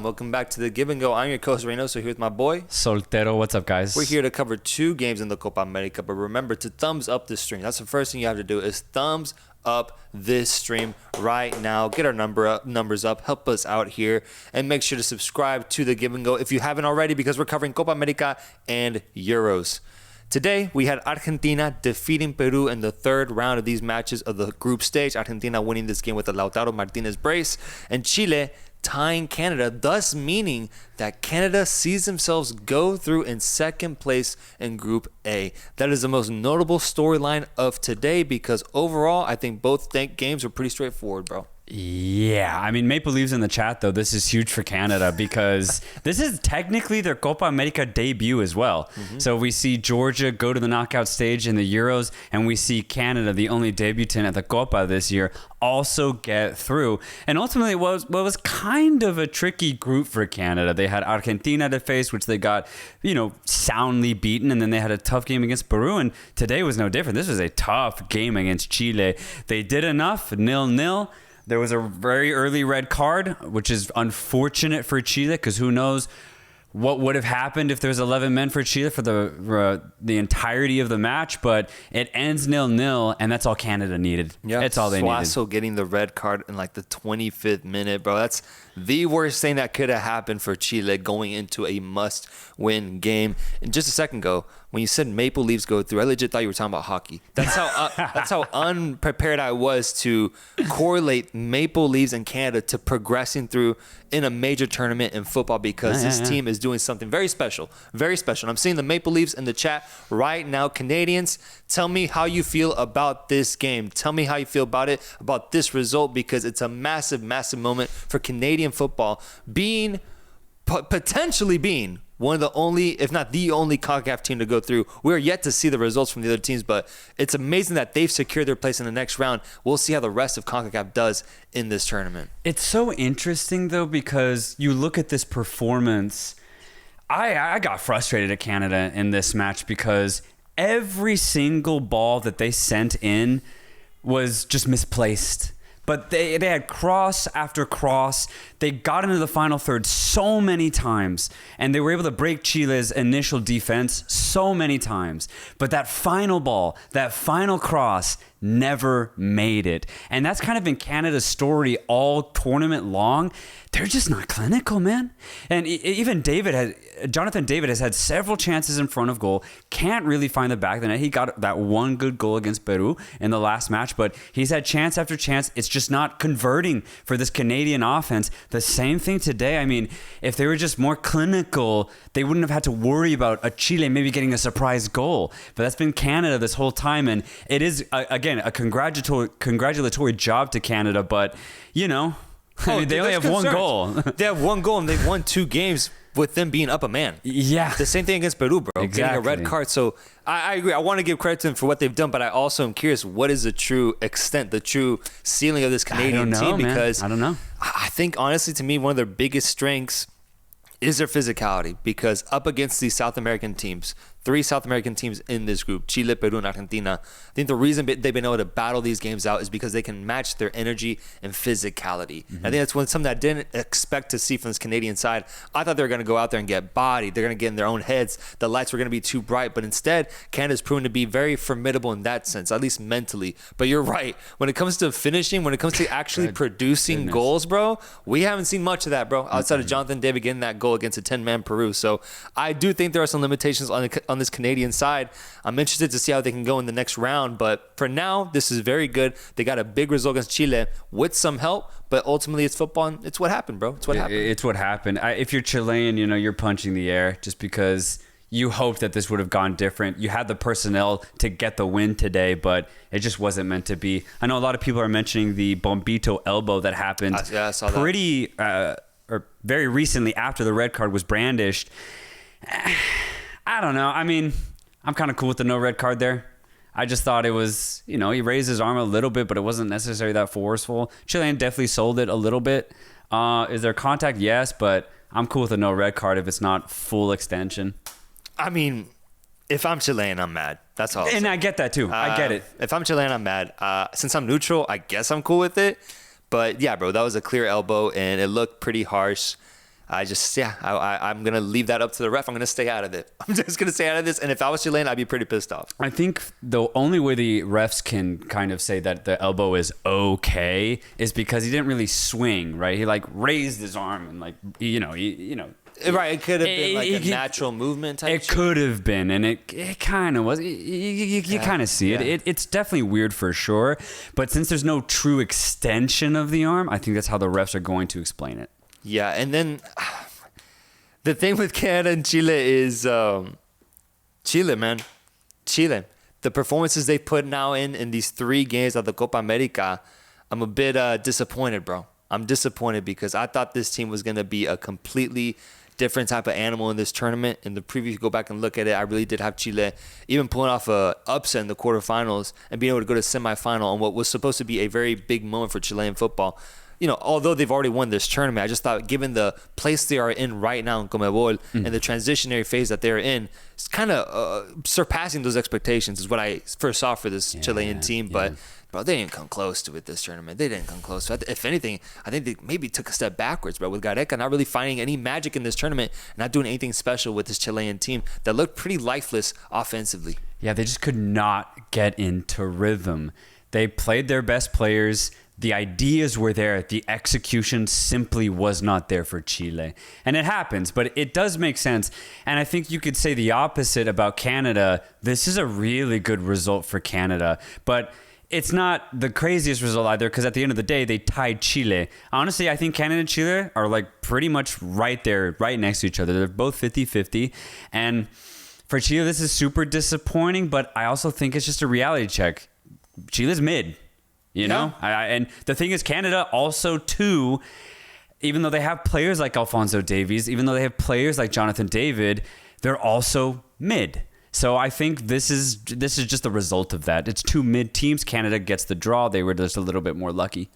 Welcome back to the Give and Go. I'm your co-host Reynoso here with my boy Soltero. What's up, guys? We're here to cover 2 games in the Copa America, but remember to thumbs up this stream. That's the first thing you have to do is thumbs up this stream right now. Get our numbers up, help us out here, and make sure to subscribe to the Give and Go if you haven't already, because we're covering Copa America and Euros. Today, we had Argentina defeating Peru in the third round of these matches of the group stage. Argentina winning this game with a Lautaro Martinez brace, and Chile tying Canada, thus meaning that Canada sees themselves go through in second place in Group A. That is the most notable storyline of today because overall, I think both games were pretty straightforward, bro. Yeah, I mean, Maple Leafs in the chat, though, this is huge for Canada because this is technically their Copa America debut as well. So we see Georgia go to the knockout stage in the Euros, and we see Canada, the only debutant at the Copa this year, also get through. And ultimately, it was kind of a tricky group for Canada. They had Argentina to face, which they got, soundly beaten, and then they had a tough game against Peru, and today was no different. This was a tough game against Chile. They did enough, 0-0. There was a very early red card, which is unfortunate for Chile because who knows what would have happened if there's 11 men for Chile for the entirety of the match. But it ends 0-0, and that's all Canada needed. Yeah, that's all they needed. Suazo getting the red card in like the 25th minute, bro. That's the worst thing that could have happened for Chile going into a must-win game. And just a second ago, when you said Maple Leafs go through, I legit thought you were talking about hockey. That's how unprepared I was to correlate Maple Leafs and Canada to progressing through in a major tournament in football because this team is doing something very special, very special. And I'm seeing the Maple Leafs in the chat right now. Canadians, tell me how you feel about this game. Tell me how you feel about it, about this result, because it's a massive, massive moment for Canadian football potentially being one of the only, if not the only CONCACAF team to go through. We're yet to see the results from the other teams, but it's amazing that they've secured their place in the next round. We'll see how the rest of CONCACAF does in this tournament. It's so interesting, though, because you look at this performance. I got frustrated at Canada in this match because every single ball that they sent in was just misplaced. But they had cross after cross. They got into the final third so many times, and they were able to break Chile's initial defense so many times. But that final ball, that final cross, never made it. And that's kind of been Canada's story all tournament long. They're just not clinical, man. And even Jonathan David has had several chances in front of goal. Can't really find the back of the net. He got that one good goal against Peru in the last match, but he's had chance after chance. It's just not converting for this Canadian offense. The same thing today. I mean, if they were just more clinical, they wouldn't have had to worry about a Chile maybe getting a surprise goal. But that's been Canada this whole time, and it is, again, a congratulatory job to Canada, but, I mean, they only have one goal. They have one goal, and they've won 2 games with them being up a man. Yeah. The same thing against Peru, bro. Exactly. Getting a red card. So I agree. I want to give credit to them for what they've done, but I also am curious, what is the true extent, the true ceiling of this Canadian team? Because I don't know. I think, honestly, to me, one of their biggest strengths is their physicality, because up against these South American teams, 3 South American teams in this group, Chile, Peru, and Argentina, I think the reason they've been able to battle these games out is because they can match their energy and physicality. I think that's something I didn't expect to see from this Canadian side. I thought they were going to go out there and get bodied. They're going to get in their own heads. The lights were going to be too bright. But instead, Canada's proven to be very formidable in that sense, at least mentally. But you're right. When it comes to finishing, when it comes to actually producing goals, bro, we haven't seen much of that, bro, outside of Jonathan David getting that goal against a 10-man Peru. So I do think there are some limitations on this Canadian side. I'm interested to see how they can go in the next round, but for now, this is very good. They got a big result against Chile with some help, but ultimately it's football, and it's what happened, bro. It's what happened. It's what happened. If you're Chilean, you're punching the air just because you hope that this would have gone different. You had the personnel to get the win today, but it just wasn't meant to be. I know a lot of people are mentioning the Bombito elbow that happened I saw pretty or very recently after the red card was brandished. I don't know. I mean, I'm kind of cool with the no red card there. I just thought it was, he raised his arm a little bit, but it wasn't necessarily that forceful. Chilean definitely sold it a little bit. Is there contact? Yes, but I'm cool with a no red card if it's not full extension. I mean, if I'm Chilean, I'm mad. That's all. And I get that too. I get it. If I'm Chilean, I'm mad. Since I'm neutral, I guess I'm cool with it. But yeah, bro, that was a clear elbow, and it looked pretty harsh. I'm going to leave that up to the ref. I'm going to stay out of it. I'm just going to stay out of this. And if I was Chilean, I'd be pretty pissed off. I think the only way the refs can kind of say that the elbow is okay is because he didn't really swing, right? He like raised his arm and like, you know. Right, it could have been like a natural movement type. It could have been, and it kind of was. You kind of see it. It's definitely weird for sure. But since there's no true extension of the arm, I think that's how the refs are going to explain it. Yeah, and then the thing with Canada and Chile is Chile, man. Chile. The performances they put now in these 3 games of the Copa America, I'm a bit disappointed, bro. I'm disappointed because I thought this team was going to be a completely different type of animal in this tournament. In the preview, you go back and look at it, I really did have Chile even pulling off a upset in the quarterfinals and being able to go to semifinal on what was supposed to be a very big moment for Chilean football. You know, although they've already won this tournament, I just thought given the place they are in right now in Conmebol and the transitionary phase that they're in, it's kind of surpassing those expectations is what I first saw for this Chilean team. But, bro, they didn't come close to it this tournament. They didn't come close. If anything, I think they maybe took a step backwards, bro, with Gareca not really finding any magic in this tournament, not doing anything special with this Chilean team that looked pretty lifeless offensively. Yeah, they just could not get into rhythm. They played their best players. The ideas were there. The execution simply was not there for Chile. And it happens, but it does make sense. And I think you could say the opposite about Canada. This is a really good result for Canada. But it's not the craziest result either because at the end of the day, they tied Chile. Honestly, I think Canada and Chile are like pretty much right there, right next to each other. They're both 50-50. And for Chile, this is super disappointing, but I also think it's just a reality check. Chile's mid. You know? And the thing is, Canada also, too, even though they have players like Alphonso Davies, even though they have players like Jonathan David, they're also mid. So I think this is just the result of that. It's 2 mid teams. Canada gets the draw. They were just a little bit more lucky.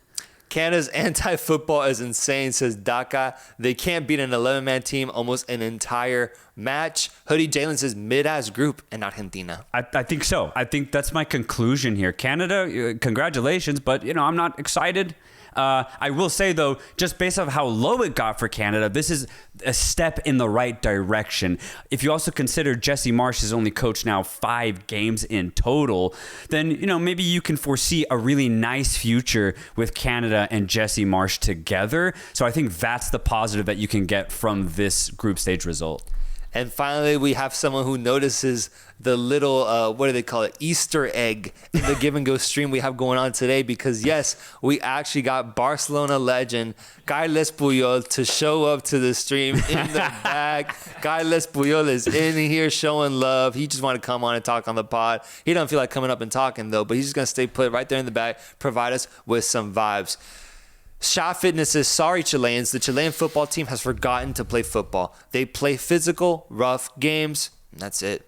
Canada's anti-football is insane, says Daka. They can't beat an 11-man team almost an entire match. Hoodie Jalen says mid-ass group in Argentina. I think so. I think that's my conclusion here. Canada, congratulations, but I'm not excited. I will say, though, just based off how low it got for Canada, this is a step in the right direction. If you also consider Jesse Marsch has only coached now 5 games in total, then, maybe you can foresee a really nice future with Canada and Jesse Marsch together. So I think that's the positive that you can get from this group stage result. And finally, we have someone who notices the little, what do they call it, Easter egg in the Give and Go stream we have going on today. Because, yes, we actually got Barcelona legend Carles Puyol to show up to the stream in the back. Carles Puyol is in here showing love. He just wanted to come on and talk on the pod. He doesn't feel like coming up and talking, though. But he's just going to stay put right there in the back, provide us with some vibes. Shot Fitness says, sorry, Chileans. The Chilean football team has forgotten to play football. They play physical, rough games. And that's it.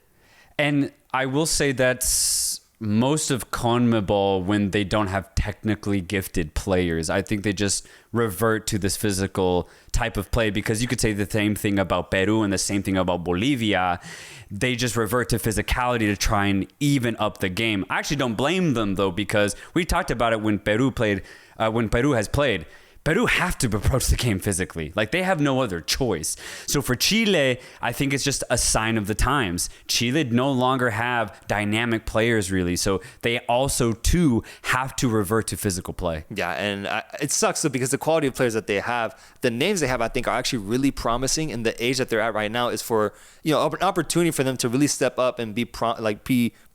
And I will say that's most of CONMEBOL when they don't have technically gifted players. I think they just revert to this physical type of play because you could say the same thing about Peru and the same thing about Bolivia. They just revert to physicality to try and even up the game. I actually don't blame them, though, because we talked about it when Peru has played. Peru have to approach the game physically. Like, they have no other choice. So for Chile, I think it's just a sign of the times. Chile no longer have dynamic players, really. So they also, too, have to revert to physical play. Yeah, and it sucks, though, because the quality of players that they have, the names they have, I think, are actually really promising. And the age that they're at right now is for, an opportunity for them to really step up and be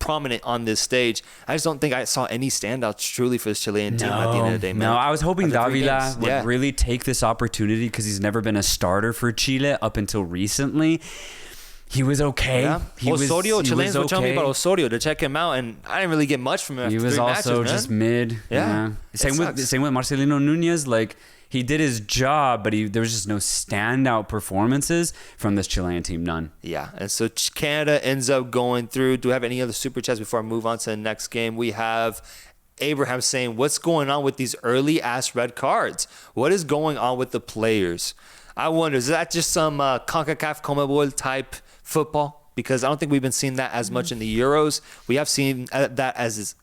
prominent on this stage. I just don't think I saw any standouts truly for this Chilean team at the end of the day, man. No, I was hoping Davila would really take this opportunity because he's never been a starter for Chile up until recently. He was okay. Yeah. Osorio, Chileans were telling me about Osorio to check him out, and I didn't really get much from him. He was also just mid. Yeah. Same with Marcelino Nunez. Like, he did his job, but there was just no standout performances from this Chilean team. None. Yeah, and so Canada ends up going through. Do we have any other super chats before I move on to the next game? We have Abraham saying, what's going on with these early-ass red cards? What is going on with the players? I wonder, is that just some CONCACAF CONMEBOL type football? Because I don't think we've been seeing that as much in the Euros. We have seen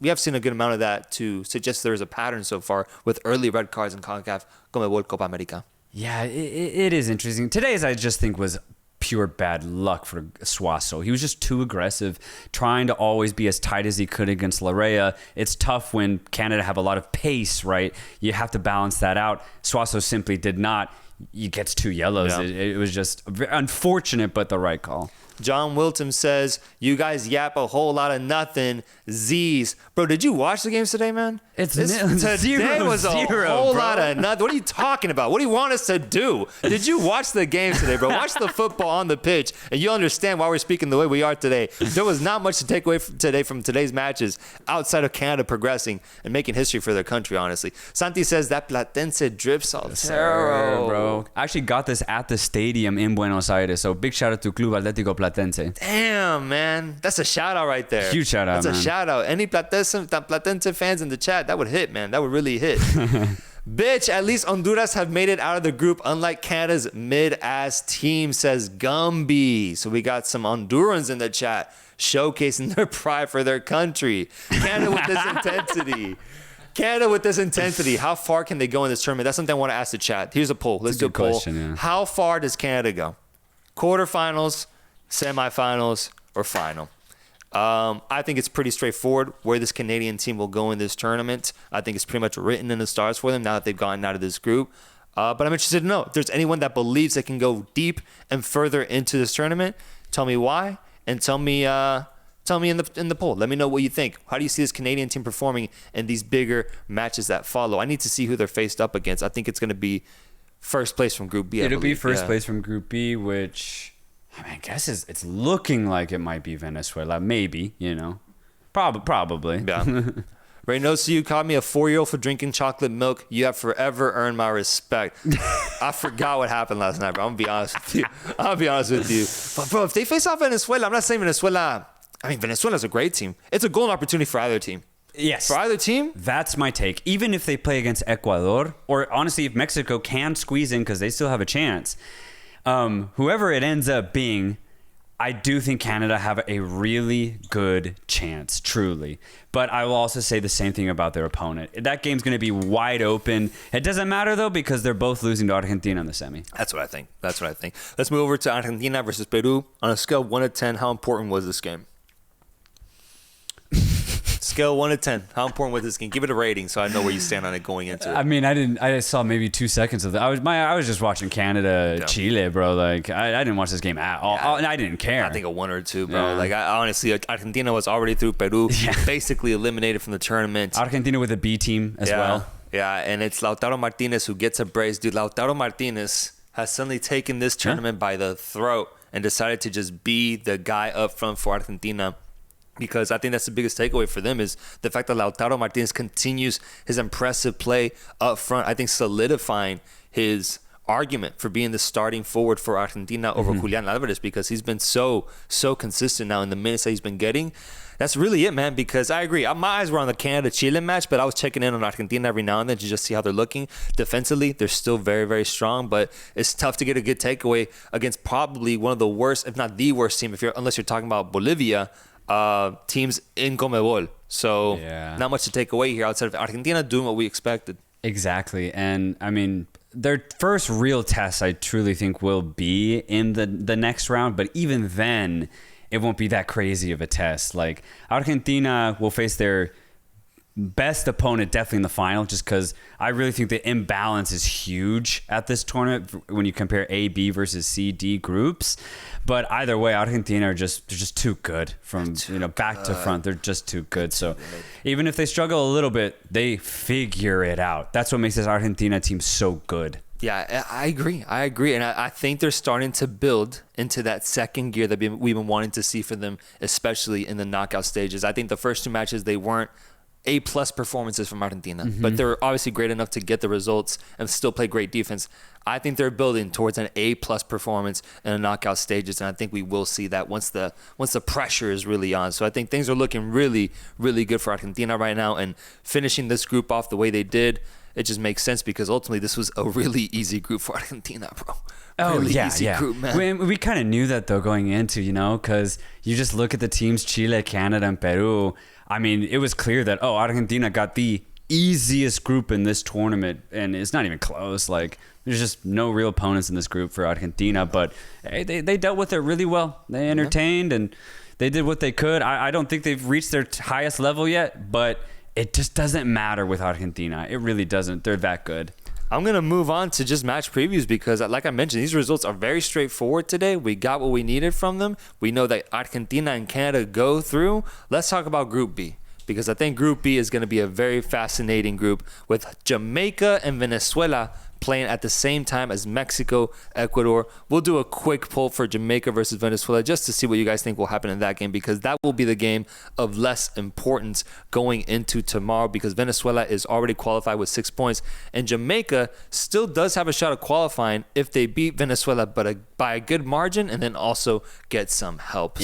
we have seen a good amount of that to suggest there is a pattern so far with early red cards in CONCACAF CONMEBOL Copa America. Yeah, it is interesting. Today's, I just think, was pure bad luck for Suazo. He was just too aggressive, trying to always be as tight as he could against Larrea. It's tough when Canada have a lot of pace, right? You have to balance that out. Suazo simply did not. He gets 2 yellows. Yeah. It was just unfortunate, but the right call. John Wilton says, you guys yap a whole lot of nothing. Z's. Bro, did you watch the games today, man? Today was a whole lot of nothing. What are you talking about? What do you want us to do? Did you watch the games today, bro? Watch the football on the pitch, and you'll understand why we're speaking the way we are today. There was not much to take away from today's matches outside of Canada progressing and making history for their country, honestly. Santi says, that Platense drip Soltero. Bro. I actually got this at the stadium in Buenos Aires, so big shout out to Club Atlético Platense. Damn, man. That's a shout out right there. Huge shout out, That's a shout out. Any Platense fans in the chat, that would hit, man. That would really hit. Bitch, at least Honduras have made it out of the group, unlike Canada's mid-ass team, says Gumby. So we got some Hondurans in the chat showcasing their pride for their country. Canada with this intensity. Canada with this intensity. How far can they go in this tournament? That's something I want to ask the chat. Here's a poll. Let's do a poll. Question, yeah. How far does Canada go? Quarterfinals, semifinals, or final? I think it's pretty straightforward where this Canadian team will go in this tournament. I think it's pretty much written in the stars for them now that they've gotten out of this group. But I'm interested to know if there's anyone that believes they can go deep and further into this tournament. Tell me why, and tell me in the poll. Let me know what you think. How do you see this Canadian team performing in these bigger matches that follow? I need to see who they're faced up against. I think it's going to be first place from Group B. It'll be first place from Group B, which I guess it's looking like it might be Venezuela. Maybe, probably. Yeah. Reynoso, you called me a 4-year-old for drinking chocolate milk. You have forever earned my respect. I forgot what happened last night, bro. I'm going to be honest with you. But, bro, if they face off Venezuela, I'm not saying Venezuela. I mean, Venezuela's a great team. It's a golden opportunity for either team. Yes. For either team? That's my take. Even if they play against Ecuador, or honestly, if Mexico can squeeze in because they still have a chance, whoever it ends up being, I do think Canada have a really good chance, truly. But I will also say the same thing about their opponent. That game's going to be wide open. It doesn't matter, though, because they're both losing to Argentina in the semi. That's what I think. Let's move over to Argentina versus Peru. On a scale of 1 to 10, how important was this game? Scale 1 to 10. How important was this game? Give it a rating so I know where you stand on it going into it. I mean, I saw maybe 2 seconds of that. I was just watching Canada, Chile, bro. Like I didn't watch this game at all. Yeah. And I didn't care. I think a 1 or 2, bro. Yeah. Like I honestly, Argentina was already through Peru, basically eliminated from the tournament. Argentina with a B team as well. Yeah, and it's Lautaro Martinez who gets a brace. Dude, Lautaro Martinez has suddenly taken this tournament by the throat and decided to just be the guy up front for Argentina. Because I think that's the biggest takeaway for them is the fact that Lautaro Martinez continues his impressive play up front. I think solidifying his argument for being the starting forward for Argentina over Julian Alvarez because he's been so consistent now in the minutes that he's been getting. That's really it, man, because I agree. My eyes were on the Canada-Chile match, but I was checking in on Argentina every now and then to just see how they're looking. Defensively, they're still very, very strong, but it's tough to get a good takeaway against probably one of the worst, if not the worst team, unless you're talking about Bolivia, teams in Conmebol. So not much to take away here outside of Argentina doing what we expected. Exactly. And I mean, their first real test, I truly think, will be in the next round. But even then, it won't be that crazy of a test. Like Argentina will face their best opponent definitely in the final, just because I really think the imbalance is huge at this tournament when you compare A, B versus C, D groups. But either way, Argentina are just too good from back to front. They're just too good. So even if they struggle a little bit, they figure it out. That's what makes this Argentina team so good. Yeah, I agree. And I think they're starting to build into that second gear that we've been wanting to see for them, especially in the knockout stages. I think the first 2 matches, they weren't A-plus performances from Argentina, but they're obviously great enough to get the results and still play great defense. I think they're building towards an A-plus performance in the knockout stages, and I think we will see that once the pressure is really on. So I think things are looking really, really good for Argentina right now, and finishing this group off the way they did, it just makes sense because ultimately this was a really easy group for Argentina, bro. Easy group, man. We kind of knew that, though, going into, because you just look at the teams, Chile, Canada, and Peru. I mean, it was clear that, Argentina got the easiest group in this tournament, and it's not even close. Like, there's just no real opponents in this group for Argentina, but hey, they dealt with it really well. They entertained and they did what they could. I don't think they've reached their highest level yet, but it just doesn't matter with Argentina. It really doesn't. They're that good. I'm going to move on to just match previews because, like I mentioned, these results are very straightforward today. We got what we needed from them. We know that Argentina and Canada go through. Let's talk about Group B, because I think Group B is going to be a very fascinating group with Jamaica and Venezuela playing at the same time as Mexico, Ecuador. We'll do a quick poll for Jamaica versus Venezuela just to see what you guys think will happen in that game, because that will be the game of less importance going into tomorrow, because Venezuela is already qualified with 6 points, and Jamaica still does have a shot of qualifying if they beat Venezuela, but by a good margin, and then also get some help.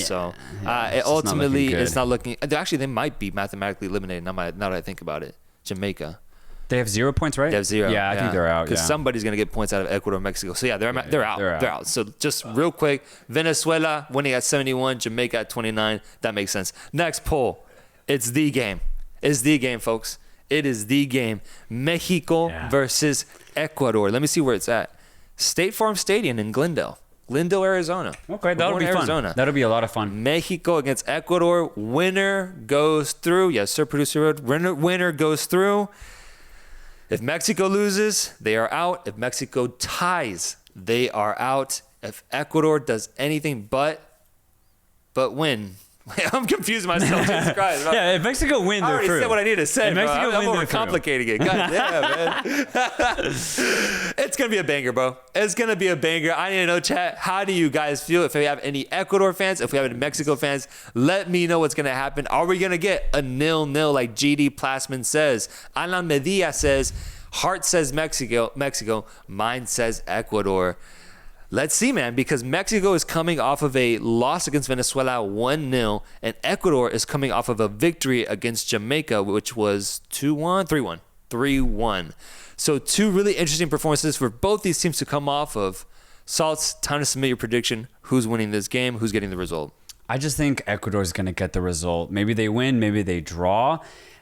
Ultimately, it's not looking. Actually, they might be mathematically eliminated now that I think about it. Jamaica. They have 0 points, right? They have 0. Yeah, I think they're out. Because somebody's going to get points out of Ecuador and Mexico. So, they're out. They're out. So, just real quick, Venezuela winning at 71, Jamaica at 29. That makes sense. Next poll. It's the game. It's the game, folks. It is the game. Mexico versus Ecuador. Let me see where it's at. State Farm Stadium in Glendale, Arizona. Okay, that'll be fun. That'll be a lot of fun. Mexico against Ecuador. Winner goes through. Yes, sir, producer. Winner goes through. If Mexico loses, they are out. If Mexico ties, they are out. If Ecuador does anything but win. I'm confused myself. Jesus Christ. Yeah, if Mexico win, they're through. I already said what I need to say. If Mexico win, I'm overcomplicating it. God damn, man. It's going to be a banger, bro. It's going to be a banger. I need to know, chat, how do you guys feel? If we have any Ecuador fans, if we have any Mexico fans, let me know what's going to happen. Are we going to get a 0-0 like GD Plasman says? Alan Medilla says, heart says Mexico. Mine says Ecuador. Let's see, man, because Mexico is coming off of a loss against Venezuela 1-0, and Ecuador is coming off of a victory against Jamaica, which was 2-1, 3-1. So 2 really interesting performances for both these teams to come off of. Salts, time to submit your prediction. Who's winning this game? Who's getting the result? I just think Ecuador is going to get the result. Maybe they win, maybe they draw.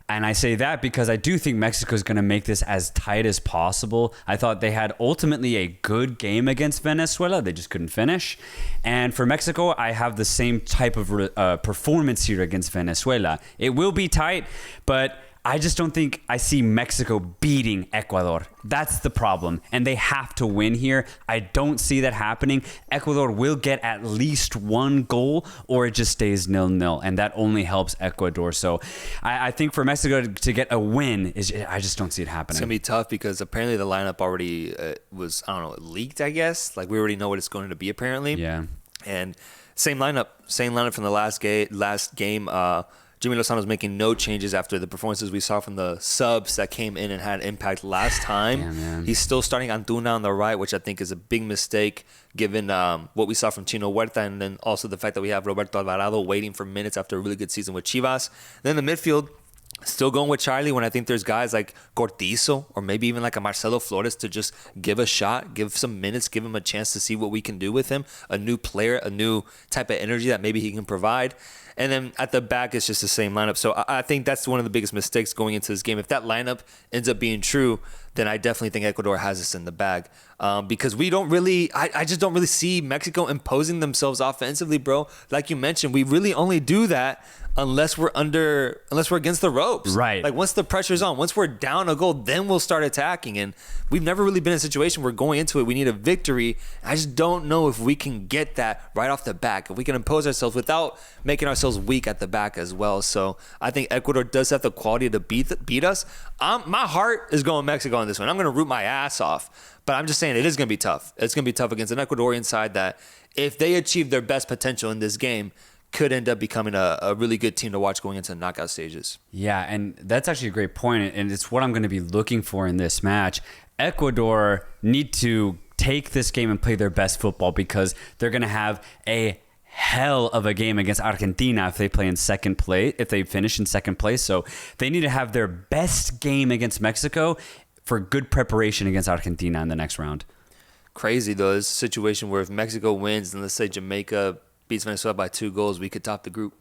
And I say that because I do think Mexico is going to make this as tight as possible. I thought they had ultimately a good game against Venezuela. They just couldn't finish. And for Mexico, I have the same type of performance here against Venezuela. It will be tight, but I just don't think I see Mexico beating Ecuador. That's the problem. And they have to win here. I don't see that happening. Ecuador will get at least 1 goal, or it just stays 0-0. And that only helps Ecuador. So I think for Mexico to get a win, I just don't see it happening. It's going to be tough because apparently the lineup already was, leaked, I guess. Like, we already know what it's going to be, apparently. Yeah. And same lineup from the last game. Jimmy Lozano's making no changes after the performances we saw from the subs that came in and had impact last time. Yeah, he's still starting Antuna on the right, which I think is a big mistake given what we saw from Chino Huerta, and then also the fact that we have Roberto Alvarado waiting for minutes after a really good season with Chivas. Then the midfield, still going with Charlie when I think there's guys like Cortizo or maybe even like a Marcelo Flores to just give a shot, give some minutes, give him a chance to see what we can do with him. A new player, a new type of energy that maybe he can provide. And then at the back, it's just the same lineup. So I think that's one of the biggest mistakes going into this game. If that lineup ends up being true, then I definitely think Ecuador has this in the bag. Because we don't really, I just don't really see Mexico imposing themselves offensively, bro. Like you mentioned, we really only do that unless we're against the ropes. Right. Like once the pressure's on, once we're down a goal, then we'll start attacking. And we've never really been in a situation where going into it, we need a victory. I just don't know if we can get that right off the back. If we can impose ourselves without making ourselves weak at the back as well. So I think Ecuador does have the quality to beat us. My heart is going Mexico on this one. I'm going to root my ass off. But I'm just saying it is going to be tough. It's going to be tough against an Ecuadorian side that, if they achieve their best potential in this game, could end up becoming a really good team to watch going into the knockout stages. Yeah, and that's actually a great point, and it's what I'm going to be looking for in this match. Ecuador need to take this game and play their best football because they're going to have a hell of a game against Argentina if they play in second place, if they finish in second place. So they need to have their best game against Mexico for good preparation against Argentina in the next round. Crazy, though. This situation where if Mexico wins, and let's say Jamaica beats Venezuela by 2 goals, we could top the group.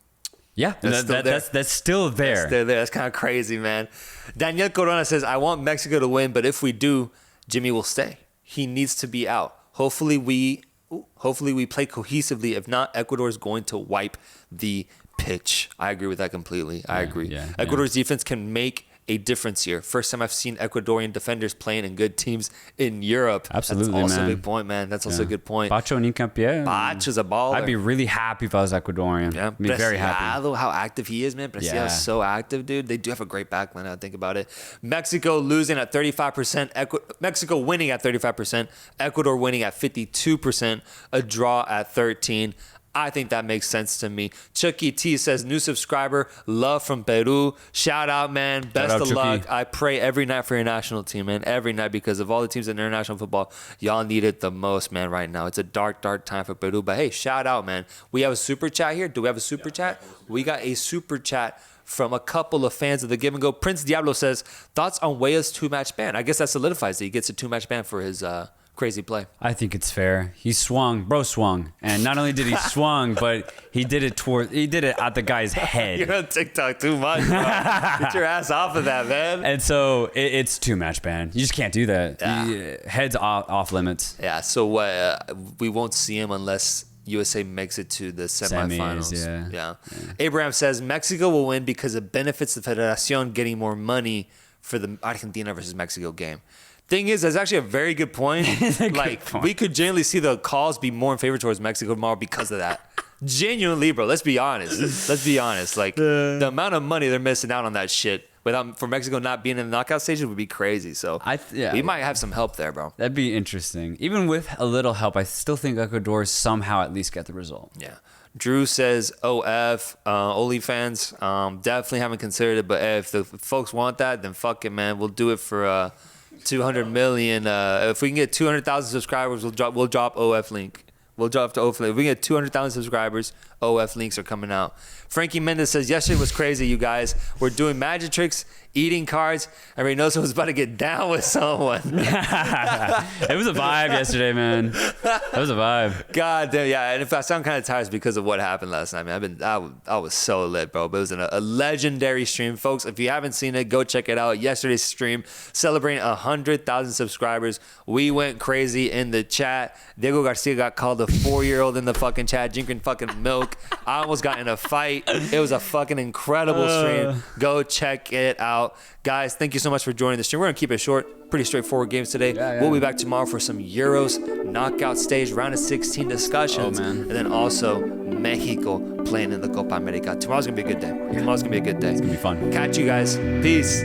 Yeah, that's still there. That's kind of crazy, man. Daniel Corona says, I want Mexico to win, but if we do, Jimmy will stay. He needs to be out. Hopefully we play cohesively. If not, Ecuador is going to wipe the pitch. I agree with that completely. I agree. Ecuador's defense can make a difference here. First time I've seen Ecuadorian defenders playing in good teams in Europe. Absolutely, That's also man. a big point, man. That's also a good point. Pacho ni campeón. Pacho's a baller. I'd be really happy if I was Ecuadorian. Yeah, I'd be very happy. How active he is, man. Preciado's so active, dude. They do have a great backline now I think about it. Mexico losing at 35%. Mexico winning at 35%. Ecuador winning at 52%. A draw at 13%. I think that makes sense to me. Chucky T says, new subscriber, love from Peru. Shout out, man. Best of luck. I pray every night for your national team, man. Every night, because of all the teams in international football, y'all need it the most, man, right now. It's a dark, dark time for Peru. But hey, shout out, man. We have a super chat here. Do we have a super chat? We got a super chat from a couple of fans of the Give and Go. Prince Diablo says, thoughts on Weah's 2-match ban? I guess that solidifies that he gets a 2-match ban for his crazy play. I think it's fair. He swung. Bro swung. And not only did he swung, but he did it at the guy's head. You're on TikTok too much, bro. Get your ass off of that, man. And so it's 2-match ban. You just can't do that. Head's off limits. Yeah, so we won't see him unless USA makes it to the semifinals. Yeah. Abraham says Mexico will win because it benefits the Federación getting more money for the Argentina versus Mexico game. Thing is, that's actually a very good point. We could genuinely see the calls be more in favor towards Mexico tomorrow because of that. Genuinely, bro. Let's be honest. Like, the amount of money they're missing out on that shit for Mexico not being in the knockout stages would be crazy. So we might have some help there, bro. That'd be interesting. Even with a little help, I still think Ecuador somehow at least get the result. Yeah. Drew says, OF, OnlyFans. Definitely haven't considered it, but if the folks want that, then fuck it, man. We'll do it for 200 million. If we can get 200,000 subscribers, we'll drop OF link. We'll drop to OF link. If we get 200,000 subscribers, OF links are coming out. Frankie Mendez says, yesterday was crazy, you guys. We're doing magic tricks, eating cards, and Reynoso was about to get down with someone. It was a vibe yesterday, man. It was a vibe. God damn, yeah. And if I sound kind of tired, it's because of what happened last night, man. I was so lit, bro. But it was a legendary stream, folks. If you haven't seen it, go check it out. Yesterday's stream, celebrating 100,000 subscribers. We went crazy in the chat. Diego Garcia got called a 4-year-old in the fucking chat, drinking fucking milk. I almost got in a fight. It was a fucking incredible stream. Go check it out. Guys, thank you so much for joining the stream. We're going to keep it short. Pretty straightforward games today. We'll be back tomorrow for some Euros knockout stage, round of 16 discussions. And then also Mexico playing in the Copa America. Tomorrow's going to be a good day. It's going to be fun. Catch you guys. Peace.